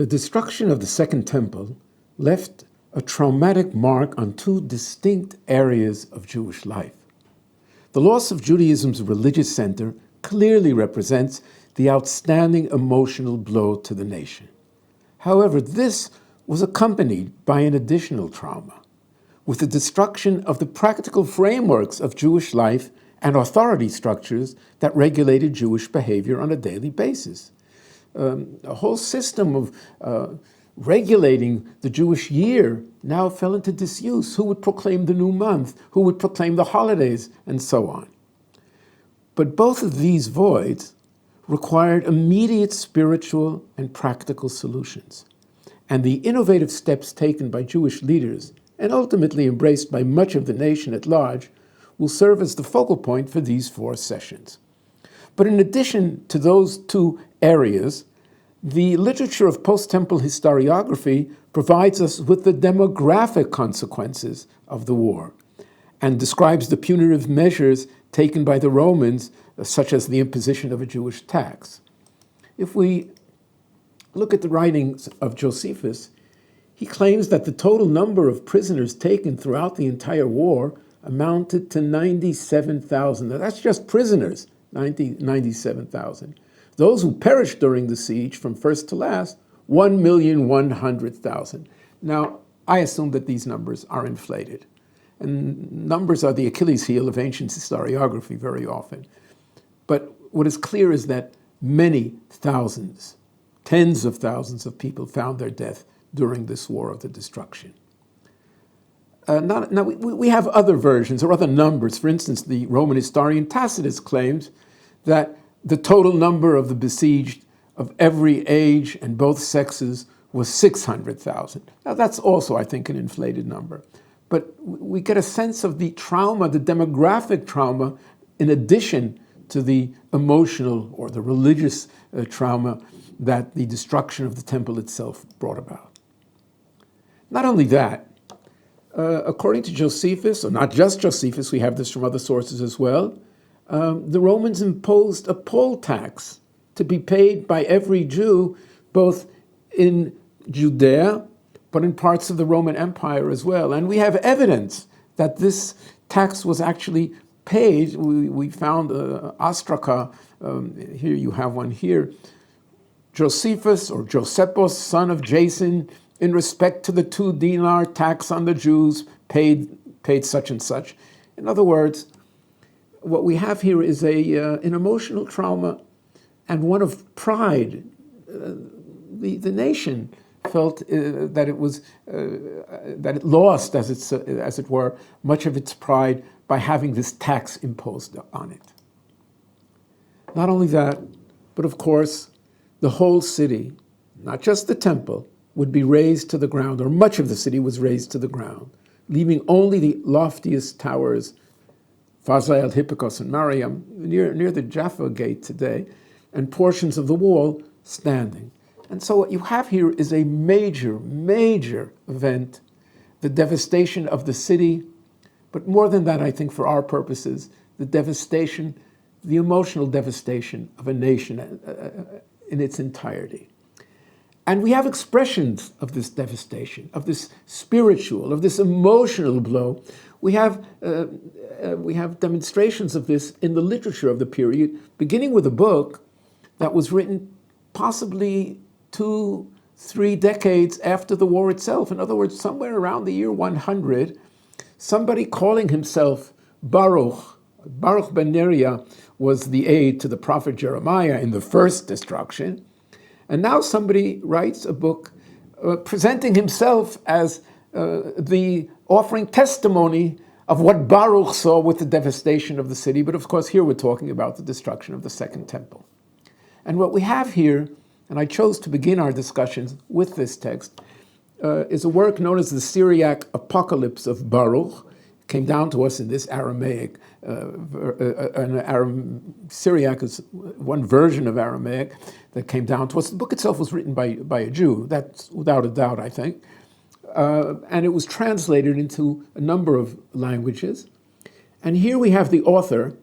The destruction of the Second Temple left a traumatic mark on two distinct areas of Jewish life. The loss of Judaism's religious center clearly represents the outstanding emotional blow to the nation. However, this was accompanied by an additional trauma, with the destruction of the practical frameworks of Jewish life and authority structures that regulated Jewish behavior on a daily basis. A whole system of regulating the Jewish year now fell into disuse. Who would proclaim the new month? Who would proclaim the holidays? And so on. But both of these voids required immediate spiritual and practical solutions. And the innovative steps taken by Jewish leaders, and ultimately embraced by much of the nation at large, will serve as the focal point for these 4 sessions. But in addition to those two areas, the literature of post-temple historiography provides us with the demographic consequences of the war and describes the punitive measures taken by the Romans, such as the imposition of a Jewish tax. If we look at the writings of Josephus, he claims that the total number of prisoners taken throughout the entire war amounted to 97,000. Now, that's just prisoners, 97,000. Those who perished during the siege from first to last, 1,100,000. Now, I assume that these numbers are inflated. And numbers are the Achilles heel of ancient historiography very often. But what is clear is that many thousands, tens of thousands of people found their death during this war of the destruction. Now, we have other versions or other numbers. For instance, the Roman historian Tacitus claims that the total number of the besieged of every age and both sexes was 600,000. Now, that's also, I think, an inflated number. But we get a sense of the trauma, the demographic trauma, in addition to the emotional or the religious trauma that the destruction of the temple itself brought about. Not only that, according to Josephus, or not just Josephus, we have this from other sources as well, the Romans imposed a poll tax to be paid by every Jew, both in Judea, but in parts of the Roman Empire as well. And we have evidence that this tax was actually paid. We found ostraca, here you have one here. Josephus, or Josephus, son of Jason, in respect to the 2 dinar tax on the Jews, paid such and such. In other words, what we have here is an emotional trauma and one of pride. The nation felt that it lost, as it were, much of its pride by having this tax imposed on it. Not only that, but of course, the whole city, not just the temple, would be razed to the ground, or much of the city was razed to the ground, leaving only the loftiest towers, Fazail, Hippikos, and Mariam, near the Jaffa gate today, and portions of the wall standing. And so what you have here is a major, major event, the devastation of the city, but more than that, I think for our purposes, the devastation, the emotional devastation of a nation in its entirety. And we have expressions of this devastation, of this spiritual, of this emotional blow. We have demonstrations of this in the literature of the period, beginning with a book that was written possibly 2-3 decades after the war itself. In other words, somewhere around the year 100, somebody calling himself Baruch ben Neriah was the aide to the prophet Jeremiah in the first destruction. And now somebody writes a book presenting himself as the offering testimony of what Baruch saw with the devastation of the city. But of course, here we're talking about the destruction of the Second Temple. And what we have here, and I chose to begin our discussions with this text, is a work known as the Syriac Apocalypse of Baruch. It came down to us in this Aramaic. Syriac is one version of Aramaic that came down to us. The book itself was written by a Jew, that's without a doubt, I think. And it was translated into a number of languages. And here we have the author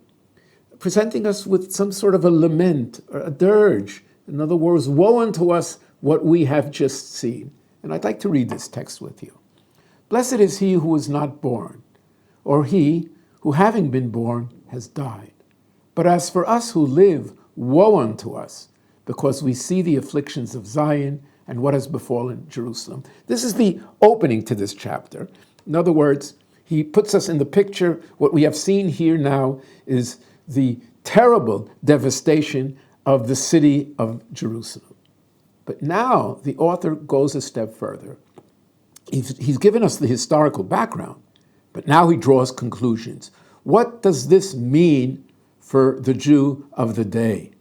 presenting us with some sort of a lament, or a dirge. In other words, woe unto us, what we have just seen. And I'd like to read this text with you. Blessed is he who was not born, or he who having been born has died. But as for us who live, woe unto us, because we see the afflictions of Zion and what has befallen Jerusalem. This is the opening to this chapter. In other words, he puts us in the picture. What we have seen here now is the terrible devastation of the city of Jerusalem. But now the author goes a step further. He's given us the historical background, but now he draws conclusions. What does this mean for the Jew of the day?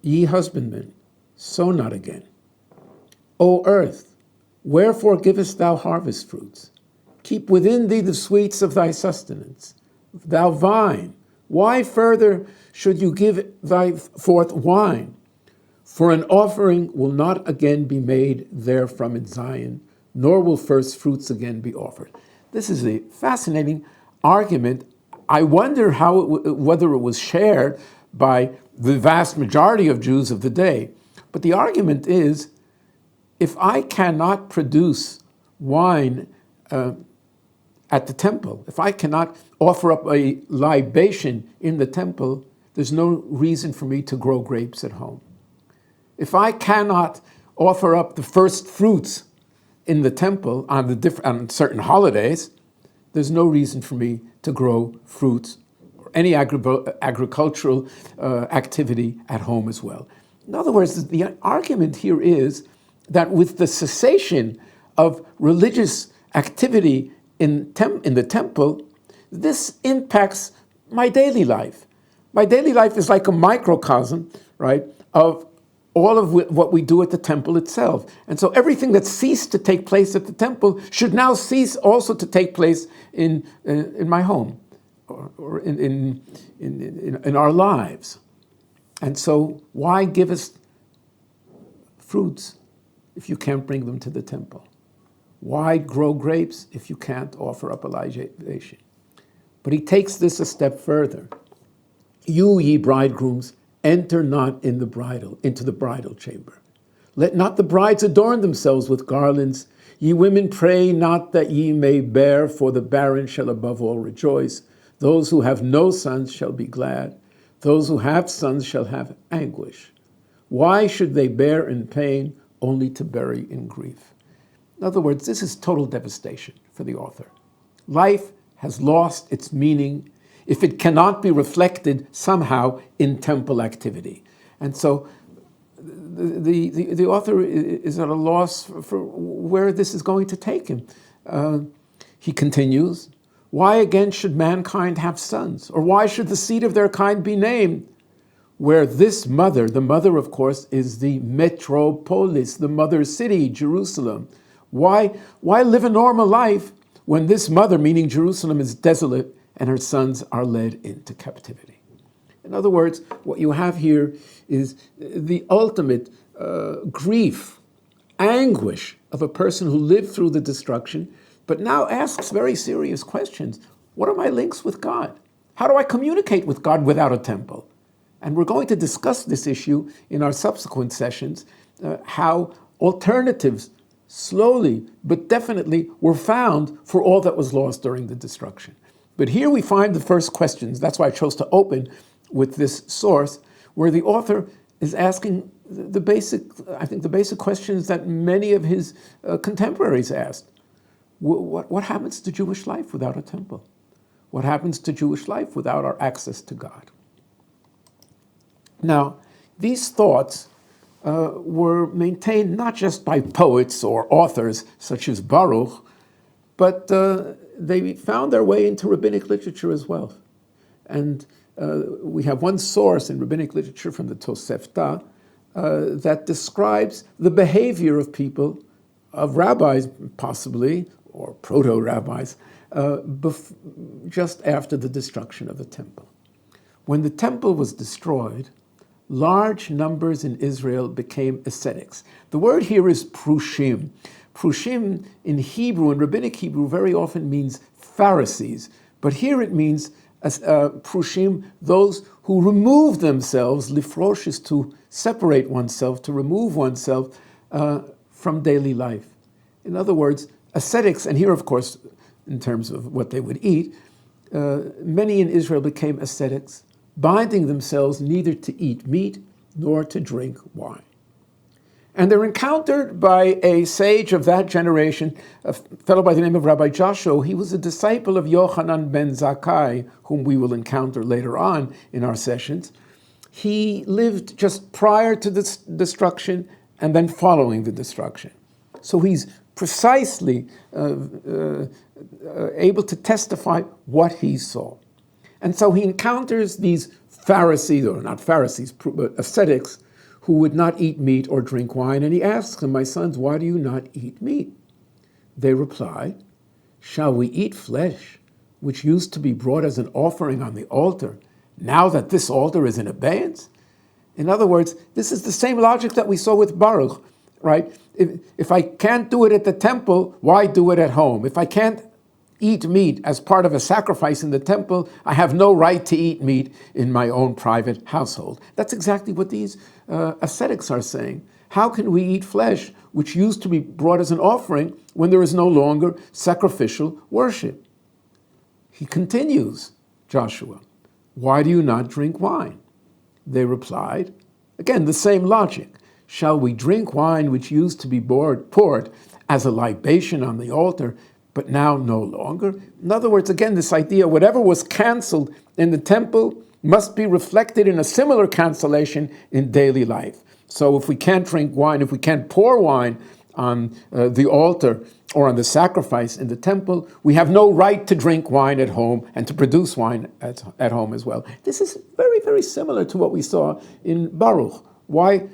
Ye husbandmen, sow not again. O earth, wherefore givest thou harvest fruits? Keep within thee the sweets of thy sustenance. Thou vine, why further should you give thy forth wine? For an offering will not again be made therefrom in Zion, nor will first fruits again be offered. This is a fascinating argument. I wonder whether it was shared by the vast majority of Jews of the day. But the argument is, if I cannot produce wine at the temple, if I cannot offer up a libation in the temple, there's no reason for me to grow grapes at home. If I cannot offer up the first fruits in the temple on certain holidays, there's no reason for me to grow fruits or any agricultural activity at home as well. In other words, the argument here is that with the cessation of religious activity in the temple, this impacts my daily life. My daily life is like a microcosm, right, of all of what we do at the temple itself. And so everything that ceased to take place at the temple should now cease also to take place in my home or in our lives. And so why give us fruits if you can't bring them to the temple? Why grow grapes if you can't offer up a libation? But he takes this a step further. You, ye bridegrooms, enter not into the bridal chamber. Let not the brides adorn themselves with garlands. Ye women, pray not that ye may bear, for the barren shall above all rejoice. Those who have no sons shall be glad. Those who have sons shall have anguish. Why should they bear in pain, only to bury in grief? In other words, this is total devastation for the author. Life has lost its meaning if it cannot be reflected somehow in temple activity. And so the author is at a loss for where this is going to take him. He continues, why again should mankind have sons? Or why should the seed of their kind be named? Where this mother, the mother of course, is the metropolis, the mother city, Jerusalem. Why live a normal life when this mother, meaning Jerusalem, is desolate and her sons are led into captivity? In other words, what you have here is the ultimate grief, anguish of a person who lived through the destruction, but now asks very serious questions. What are my links with God? How do I communicate with God without a temple? And we're going to discuss this issue in our subsequent sessions, how alternatives slowly but definitely were found for all that was lost during the destruction. But here we find the first questions. That's why I chose to open with this source, where the author is asking the basic questions that many of his contemporaries asked. What happens to Jewish life without a temple? What happens to Jewish life without our access to God? Now, these thoughts were maintained not just by poets or authors such as Baruch, but they found their way into rabbinic literature as well. And we have one source in rabbinic literature from the Tosefta that describes the behavior of people, of rabbis possibly, or proto-rabbis, just after the destruction of the temple. When the temple was destroyed, large numbers in Israel became ascetics. The word here is prushim. Prushim in Hebrew, in rabbinic Hebrew, very often means Pharisees, but here it means prushim, those who remove themselves, lifrosh is to separate oneself, to remove oneself from daily life. In other words, ascetics, and here of course, in terms of what they would eat, many in Israel became ascetics, binding themselves neither to eat meat nor to drink wine. And they're encountered by a sage of that generation, a fellow by the name of Rabbi Joshua. He was a disciple of Yochanan ben Zakkai, whom we will encounter later on in our sessions. He lived just prior to the destruction and then following the destruction. So he's precisely able to testify what he saw. And so he encounters these Pharisees, or not Pharisees, but ascetics, who would not eat meat or drink wine. And he asks them, my sons, why do you not eat meat? They reply, shall we eat flesh, which used to be brought as an offering on the altar, now that this altar is in abeyance? In other words, this is the same logic that we saw with Baruch, right? If I can't do it at the temple, why do it at home? If I can't eat meat as part of a sacrifice in the temple, I have no right to eat meat in my own private household. That's exactly what these ascetics are saying. How can we eat flesh, which used to be brought as an offering, when there is no longer sacrificial worship? He continues, Joshua, why do you not drink wine? They replied, again, the same logic. Shall we drink wine which used to be poured as a libation on the altar, but now no longer? In other words, again, this idea, whatever was canceled in the temple must be reflected in a similar cancellation in daily life. So if we can't drink wine, if we can't pour wine on the altar or on the sacrifice in the temple, we have no right to drink wine at home and to produce wine at home as well. This is very, very similar to what we saw in Baruch. Why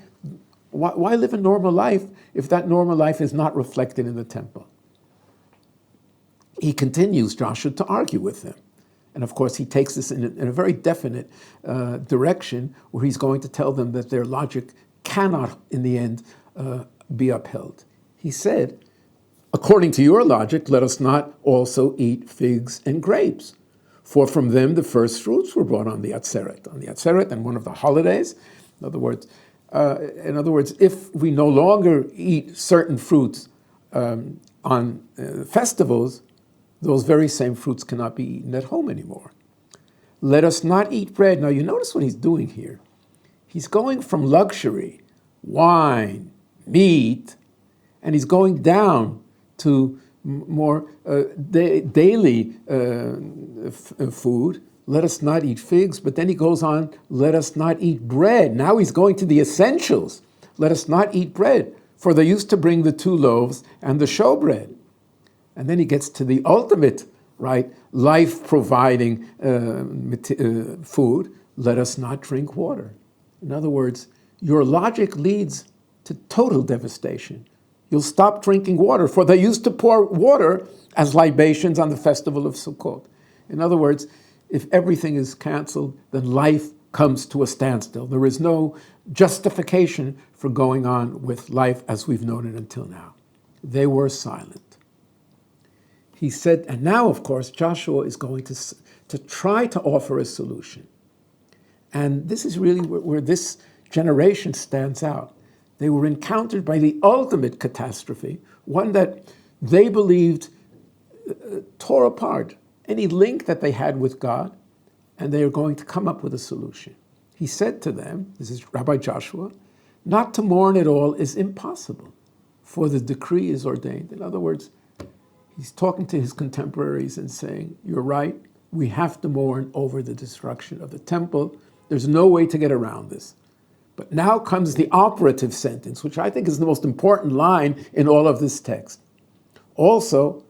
live a normal life if that normal life is not reflected in the temple? He continues, Joshua, to argue with them. And of course, he takes this in a very definite direction, where he's going to tell them that their logic cannot, in the end, be upheld. He said, according to your logic, let us not also eat figs and grapes, for from them the first fruits were brought on the Atzeret, and one of the holidays. In other words, if we no longer eat certain fruits on festivals, those very same fruits cannot be eaten at home anymore. Let us not eat bread. Now you notice what he's doing here. He's going from luxury, wine, meat, and he's going down to more daily food. Let us not eat figs, but then he goes on, let us not eat bread. Now he's going to the essentials. Let us not eat bread, for they used to bring the 2 loaves and the showbread. And then he gets to the ultimate, right, life-providing food. Let us not drink water. In other words, your logic leads to total devastation. You'll stop drinking water, for they used to pour water as libations on the festival of Sukkot. In other words, if everything is canceled, then life comes to a standstill. There is no justification for going on with life as we've known it until now. They were silent. He said, and now, of course, Joshua is going to try to offer a solution. And this is really where this generation stands out. They were encountered by the ultimate catastrophe, one that they believed tore apart any link that they had with God, and they are going to come up with a solution. He said to them, this is Rabbi Joshua, not to mourn at all is impossible, for the decree is ordained. In other words, he's talking to his contemporaries and saying, you're right, we have to mourn over the destruction of the temple. There's no way to get around this. But now comes the operative sentence, which I think is the most important line in all of this text. Also,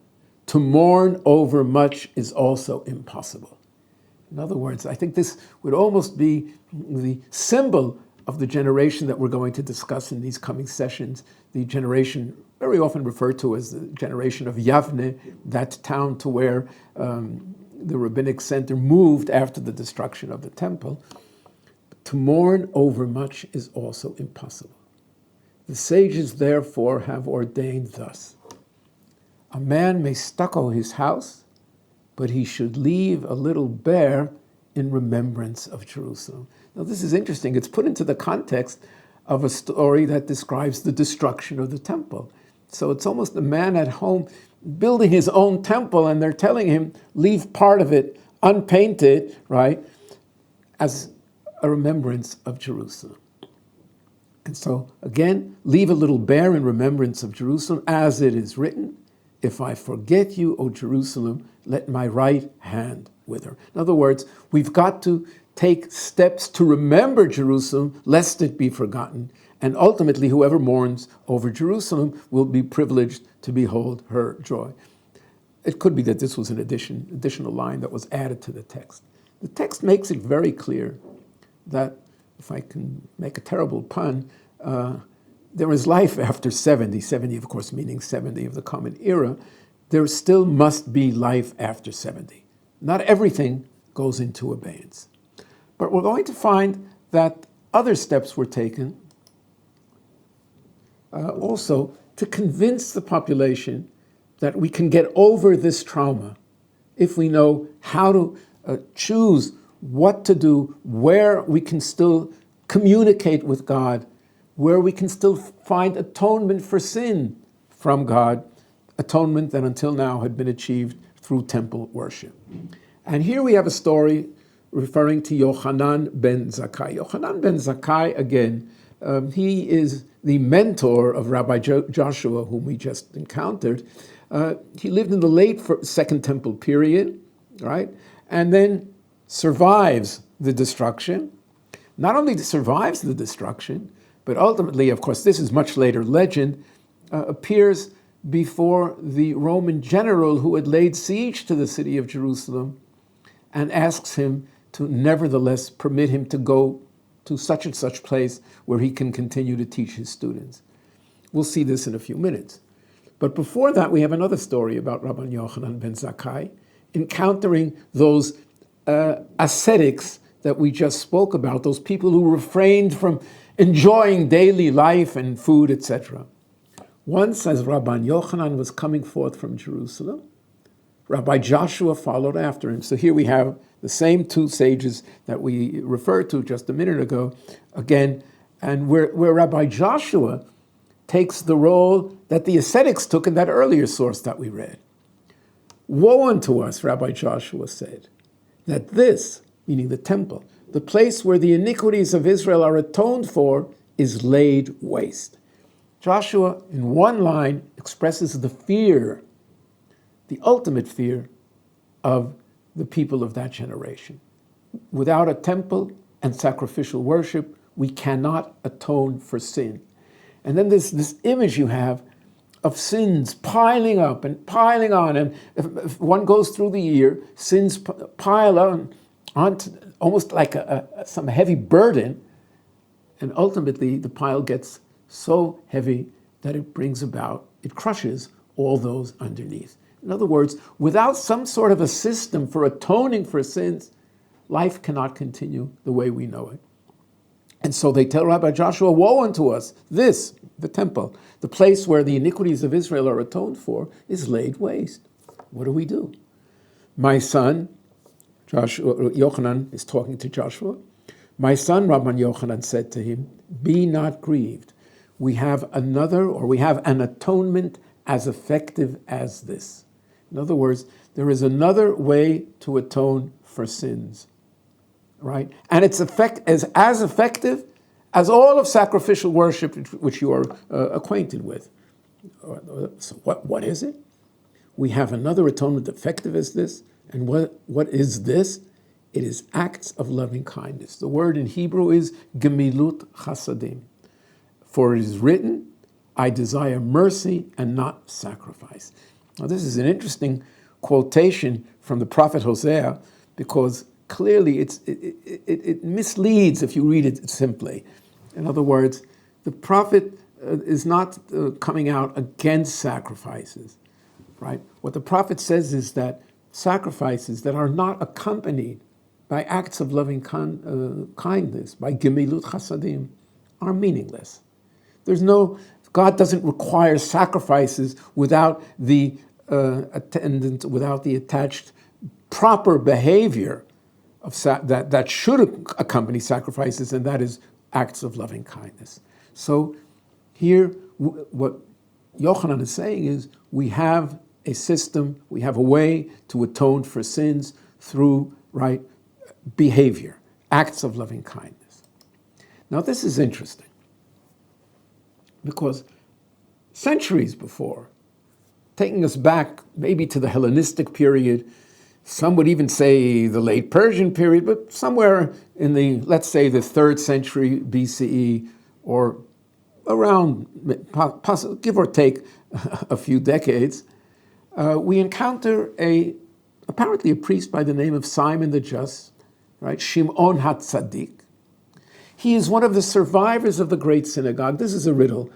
to mourn over much is also impossible. In other words, I think this would almost be the symbol of the generation that we're going to discuss in these coming sessions, the generation very often referred to as the generation of Yavne, that town to where the rabbinic center moved after the destruction of the temple. To mourn over much is also impossible. The sages, therefore, have ordained thus. A man may stucco his house but he should leave a little bare in remembrance of Jerusalem. Now this is interesting. It's put into the context of a story that describes the destruction of the temple. So it's almost a man at home building his own temple, and they're telling him, leave part of it unpainted, right, as a remembrance of Jerusalem. And so, again, leave a little bare in remembrance of Jerusalem, as it is written, if I forget you, O Jerusalem, let my right hand wither. In other words, we've got to take steps to remember Jerusalem, lest it be forgotten. And ultimately, whoever mourns over Jerusalem will be privileged to behold her joy. It could be that this was an additional line that was added to the text. The text makes it very clear that, if I can make a terrible pun, there is life after 70. 70, of course, meaning 70 of the Common Era. There still must be life after 70. Not everything goes into abeyance. But we're going to find that other steps were taken also to convince the population that we can get over this trauma if we know how to choose what to do, where we can still communicate with God, where we can still find atonement for sin from God, atonement that until now had been achieved through temple worship. And here we have a story referring to Yochanan ben Zakkai. Yochanan ben Zakkai, again, he is the mentor of Rabbi Joshua, whom we just encountered. He lived in the late Second Temple period, right? And then survives the destruction. Not only survives the destruction, but ultimately, of course, this is much later legend, appears before the Roman general who had laid siege to the city of Jerusalem and asks him to nevertheless permit him to go to such and such place where he can continue to teach his students. We'll see this in a few minutes. But before that, we have another story about Rabban Yochanan ben Zakkai encountering those ascetics that we just spoke about, those people who refrained from enjoying daily life and food, etc. Once, as Rabban Yochanan was coming forth from Jerusalem, Rabbi Joshua followed after him. So here we have the same two sages that we referred to just a minute ago, again, and where Rabbi Joshua takes the role that the ascetics took in that earlier source that we read. Woe unto us, Rabbi Joshua said, that this, meaning the temple, the place where the iniquities of Israel are atoned for, is laid waste. Joshua, in one line, expresses the fear, the ultimate fear of the people of that generation. Without a temple and sacrificial worship, we cannot atone for sin. And then this image you have of sins piling up and piling on. And if one goes through the year, sins pile on almost like some heavy burden. And ultimately, the pile gets so heavy that it crushes all those underneath. In other words, without some sort of a system for atoning for sins, life cannot continue the way we know it. And so they tell Rabbi Joshua, woe unto us, this, the temple, the place where the iniquities of Israel are atoned for, is laid waste. What do we do? My son, Yochanan is talking to Joshua. My son, Rabban Yochanan, said to him, be not grieved. We have an atonement as effective as this. In other words, there is another way to atone for sins, right? And it's as effective as all of sacrificial worship which you are acquainted with. So what is it? We have another atonement effective as this. And what is this? It is acts of loving kindness. The word in Hebrew is gemilut chasadim. For it is written, I desire mercy and not sacrifice. Now this is an interesting quotation from the prophet Hosea, because clearly it misleads if you read it simply. In other words, the prophet is not coming out against sacrifices, right? What the prophet says is that sacrifices that are not accompanied by acts of loving kindness, by gemilut chasadim, are meaningless. God doesn't require sacrifices without the attendant, without the attached proper behavior of that should accompany sacrifices, and that is acts of loving kindness. So here, what Yochanan is saying is we have a system, we have a way to atone for sins through right behavior, acts of loving kindness. Now this is interesting because centuries before, taking us back maybe to the Hellenistic period, some would even say the late Persian period, but somewhere in the, let's say, the 3rd century BCE, or around, give or take a few decades, we encounter apparently a priest by the name of Simon the Just, right? Shimon HaTzadik. He is one of the survivors of the Great Synagogue. This is a riddle.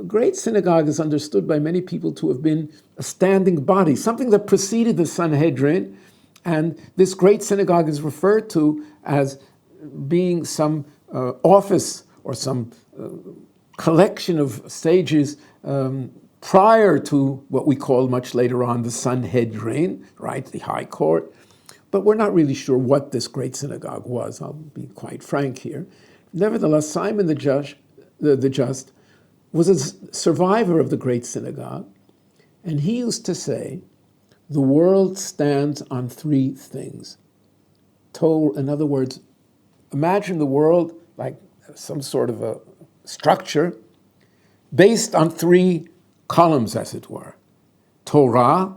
Great Synagogue is understood by many people to have been a standing body, something that preceded the Sanhedrin, and this Great Synagogue is referred to as being some office or some collection of sages prior to what we call much later on the Sanhedrin, right, the High Court. But we're not really sure what this Great Synagogue was. I'll be quite frank here. Nevertheless, Simon the Just was a survivor of the Great Synagogue, and he used to say, the world stands on 3 things. In other words, imagine the world like some sort of a structure based on 3 columns, as it were. Torah,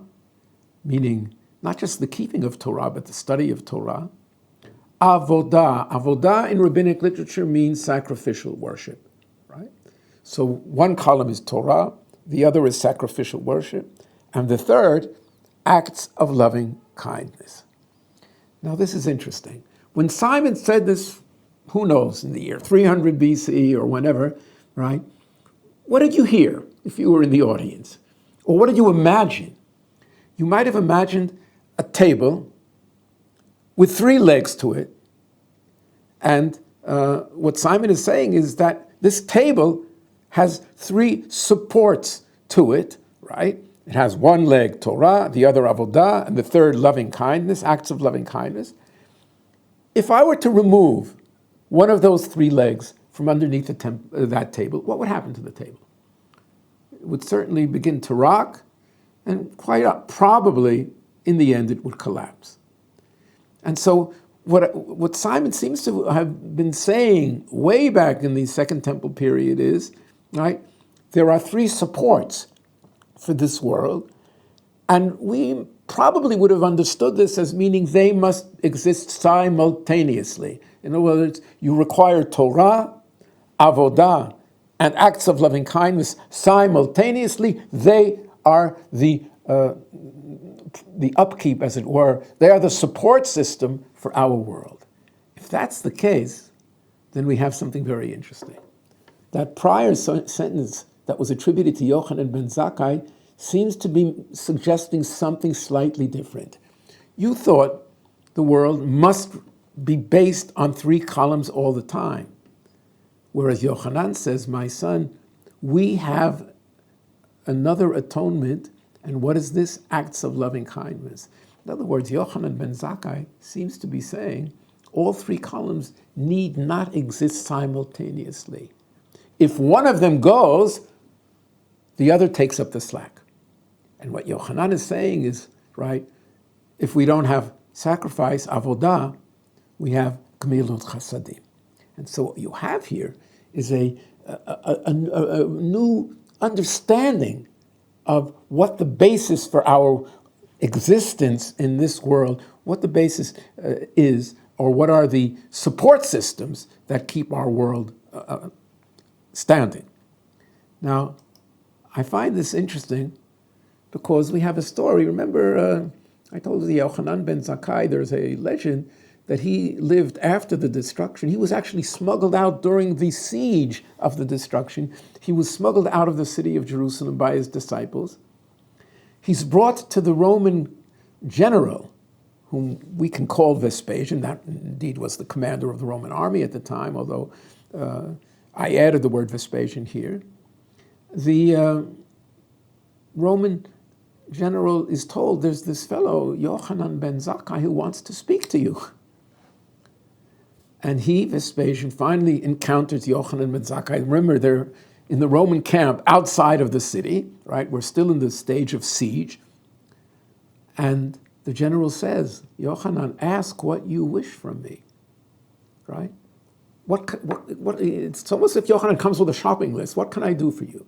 meaning not just the keeping of Torah, but the study of Torah. Avodah. Avodah in rabbinic literature means sacrificial worship. So one column is Torah, the other is sacrificial worship, and the third, acts of loving kindness. Now this is interesting. When Simon said this, who knows, in the year 300 BCE or whenever, right? What did you hear if you were in the audience? Or what did you imagine? You might have imagined a table with 3 legs to it. And what Simon is saying is that this table has 3 supports to it, right? It has one leg, Torah, the other Avodah, and the third, loving kindness, acts of loving kindness. If I were to remove one of those 3 legs from underneath that table, what would happen to the table? It would certainly begin to rock, and quite probably, in the end, it would collapse. And so what Simon seems to have been saying way back in the Second Temple period is, right, there are 3 supports for this world, and we probably would have understood this as meaning they must exist simultaneously. In other words, you require Torah, Avodah, and acts of loving kindness simultaneously. They are the upkeep, as it were. They are the support system for our world. If that's the case, then we have something very interesting. That prior sentence that was attributed to Yochanan ben Zakkai seems to be suggesting something slightly different. You thought the world must be based on 3 columns all the time. Whereas Yochanan says, my son, we have another atonement, and what is this? Acts of loving kindness. In other words, Yochanan ben Zakkai seems to be saying all 3 columns need not exist simultaneously. If one of them goes, the other takes up the slack. And what Yochanan is saying is, right, if we don't have sacrifice, avodah, we have gemilut chasadim. And so what you have here is a new understanding of what the basis for our existence in this world, what the basis is, or what are the support systems that keep our world standing. Now, I find this interesting because we have a story. Remember, I told you the Yochanan ben Zakkai, there's a legend that he lived after the destruction. He was actually smuggled out during the siege of the destruction. He was smuggled out of the city of Jerusalem by his disciples. He's brought to the Roman general, whom we can call Vespasian. That indeed was the commander of the Roman army at the time, although I added the word Vespasian here. The Roman general is told, there's this fellow, Yochanan ben Zakkai, who wants to speak to you. And he, Vespasian, finally encounters Yochanan ben Zakkai. Remember, they're in the Roman camp outside of the city, right? We're still in the stage of siege. And the general says, Yochanan, ask what you wish from me, right? It's almost if Yochanan comes with a shopping list. What can I do for you?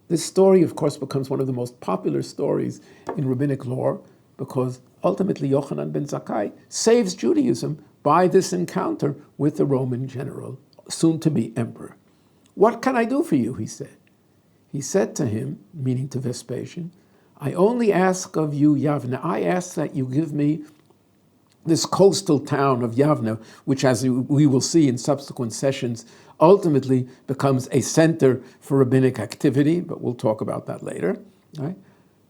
This story, of course, becomes one of the most popular stories in rabbinic lore because ultimately Yochanan ben Zakkai saves Judaism by this encounter with the Roman general, soon to be emperor. What can I do for you, he said. He said to him, meaning to Vespasian, I only ask of you, Yavne, I ask that you give me this coastal town of Yavne, which, as we will see in subsequent sessions, ultimately becomes a center for rabbinic activity, but we'll talk about that later. Right?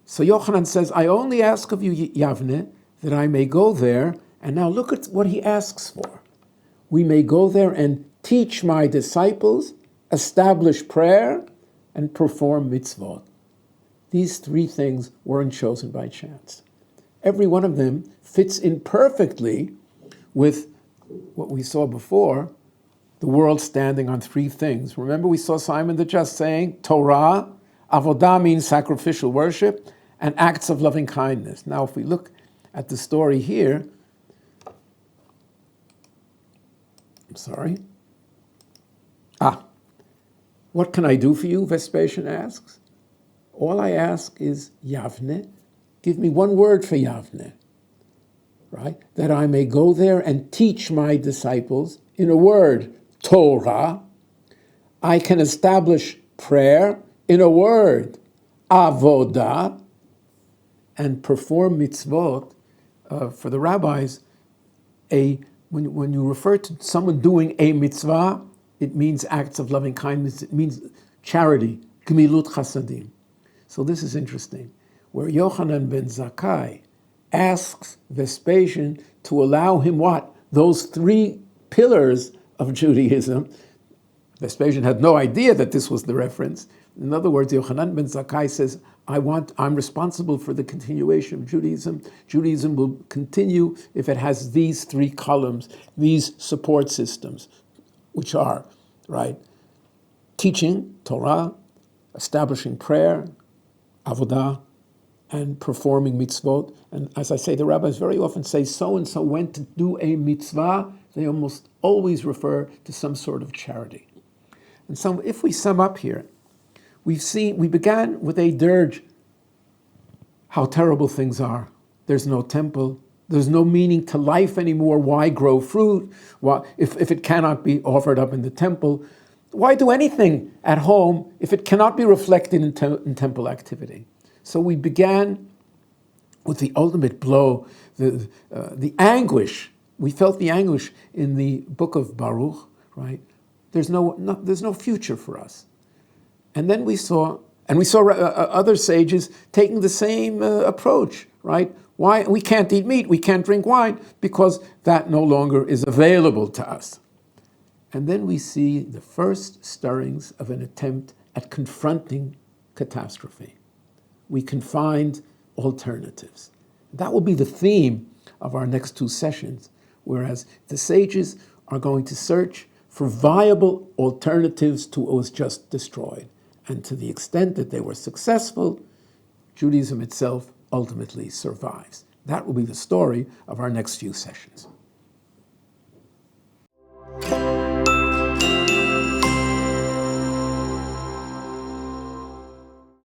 So Yochanan says, I only ask of you, Yavne, that I may go there, and now look at what he asks for. We may go there and teach my disciples, establish prayer, and perform mitzvot. These three things weren't chosen by chance. Every one of them fits in perfectly with what we saw before, the world standing on three things. Remember, we saw Simon the Just saying, Torah, avodah means sacrificial worship, and acts of loving kindness. Now, if we look at the story here, what can I do for you, Vespasian asks. All I ask is Yavne. Give me one word for Yavne, right? That I may go there and teach my disciples, in a word, Torah. I can establish prayer, in a word, avodah, and perform mitzvot. For the rabbis, when you refer to someone doing a mitzvah, it means acts of loving kindness. It means charity, gemilut chasadim. So this is interesting, where Yochanan ben Zakkai asks Vespasian to allow him what? Those three pillars of Judaism. Vespasian had no idea that this was the reference. In other words, Yochanan ben Zakkai says, I'm responsible for the continuation of Judaism. Judaism will continue if it has these three columns, these support systems, which are, right, teaching, Torah, establishing prayer, avodah, and performing mitzvot. And as I say, the rabbis very often say, so-and-so went to do a mitzvah. They almost always refer to some sort of charity. And so if we sum up here, we began with a dirge, how terrible things are. There's no temple. There's no meaning to life anymore. Why grow fruit? Why, if it cannot be offered up in the temple, why do anything at home if it cannot be reflected in temple activity? So we began with the ultimate blow, the anguish. We felt the anguish in the book of Baruch, right? There's no future for us. And then we saw other sages taking the same approach, right? Why? We can't eat meat, we can't drink wine, because that no longer is available to us. And then we see the first stirrings of an attempt at confronting catastrophe. We can find alternatives. That will be the theme of our next two sessions, whereas the sages are going to search for viable alternatives to what was just destroyed. And to the extent that they were successful, Judaism itself ultimately survives. That will be the story of our next few sessions.